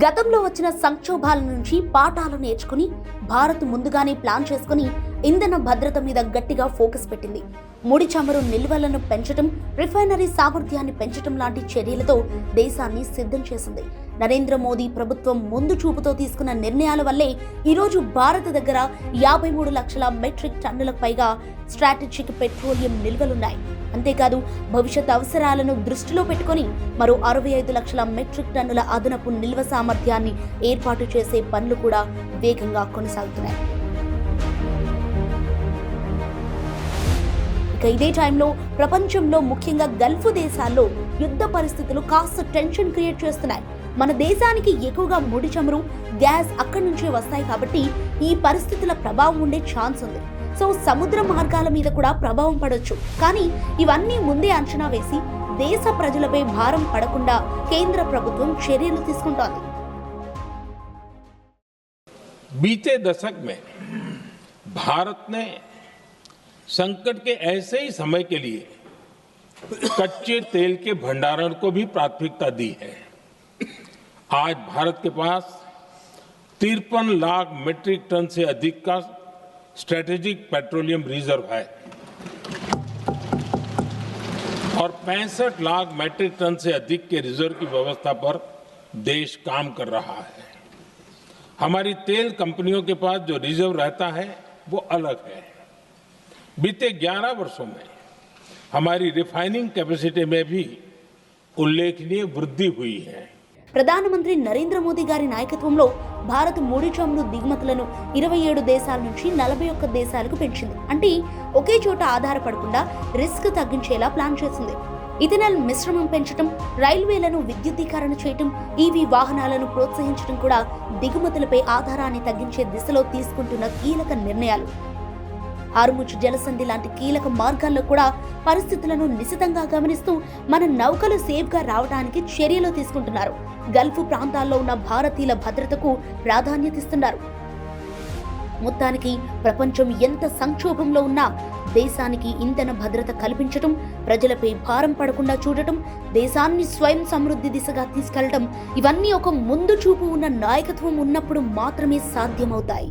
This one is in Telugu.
గతంలో వచ్చిన సంక్షోభాల నుంచి పాఠాలు నేర్చుకుని భారత్ ముందుగానే ప్లాన్ చేసుకుని ఇంధన భద్రత మీద గట్టిగా ఫోకస్ పెట్టింది. ముడి చమురు నిల్వలను పెంచడం, రిఫైనరీ సామర్థ్యాన్ని పెంచడం లాంటి చర్యలతో దేశాన్ని సిద్ధం చేసింది. నరేంద్ర మోదీ ప్రభుత్వం ముందు చూపుతో తీసుకున్న నిర్ణయాల వల్లే ఈరోజు భారత్ దగ్గర 53 లక్షల మెట్రిక్ టన్నులకు పైగా స్ట్రాటజిక్ పెట్రోలియం నిల్వలున్నాయి. అంతేకాదు భవిష్యత్ అవసరాలను దృష్టిలో పెట్టుకుని మరో 65 లక్షల మెట్రిక్ టన్నుల అదనపు నిల్వ సామర్థ్యాన్ని ఏర్పాటు చేసే పనులు కూడా వేగంగా కొనసాగుతున్నాయి. ఇక ఇదే టైంలో ప్రపంచంలో ముఖ్యంగా గల్ఫ్ దేశాల్లో యుద్ధ పరిస్థితులు కాస్త టెన్షన్ క్రియేట్ చేస్తున్నాయి. మన దేశానికి ఎక్కువగా ముడి చమురు, గ్యాస్ అక్కడి నుంచే వస్తాయి కాబట్టి ఈ పరిస్థితుల ప్రభావం ఉండే ఛాన్స్ ఉంది. సో సముద్ర మార్గాల మీద కూడా ప్రభావం పడొచ్చు. కానీ ఇవన్నీ ముందే అంచనా వేసి దేశ ప్రజలపై భారం పడకుండా కేంద్ర ప్రభుత్వం చర్యలు తీసుకుంటోంది. बीते दशक में भारत ने संकट के ऐसे ही समय के लिए कच्चे तेल के भंडारण को भी प्राथमिकता दी है। आज भारत के पास 53 लाख मीट्रिक टन से अधिक का स्ट्रेटेजिक पेट्रोलियम रिजर्व है और 65 लाख मीट्रिक टन से अधिक के रिजर्व की व्यवस्था पर देश काम कर रहा है। हमारी तेल कंपनियों के पास जो रिजर्व रहता है वो अलग है। बीते 11 वर्षों में हमारी रिफाइनिंग कैपेसिटी में भी उल्लेखनीय वृद्धि हुई है। ప్రధానమంత్రి నరేంద్ర మోదీ గారి నాయకత్వంలో భారత్ ముడి చమురు దిగుమతులను 27 దేశాల నుంచి 41 దేశాలకు పెంచింది. అంటే ఒకే చోట ఆధారపడకుండా రిస్క్ తగ్గించేలా ప్లాన్ చేసింది. ఇథనాల్ మిశ్రమం పెంచడం, రైల్వేలను విద్యుద్దీకరణ చేయడం, ఈవీ వాహనాలను ప్రోత్సహించడం కూడా దిగుమతులపై ఆధారాన్ని తగ్గించే దిశలో తీసుకుంటున్న కీలక నిర్ణయాలు. హార్ముజ్ జలసంధి లాంటి కీలక మార్గాల్లో కూడా పరిస్థితులను నిశితంగా గమనిస్తూ మన నౌకలు సేఫ్గా రావడానికి చర్యలు తీసుకుంటున్నారు. గల్ఫ్ ప్రాంతాల్లో ఉన్న భారతీయుల భద్రతకు ప్రాధాన్యతిస్తున్నారు. మొత్తానికి ప్రపంచం ఎంత సంక్షోభంలో ఉన్నా దేశానికి ఇంధన భద్రత కల్పించడం, ప్రజలపై భారం పడకుండా చూడటం, దేశాన్ని స్వయం సమృద్ధి దిశగా తీసుకెళ్లడం, ఇవన్నీ ఒక ముందు చూపు ఉన్న నాయకత్వం ఉన్నప్పుడు మాత్రమే సాధ్యమవుతాయి.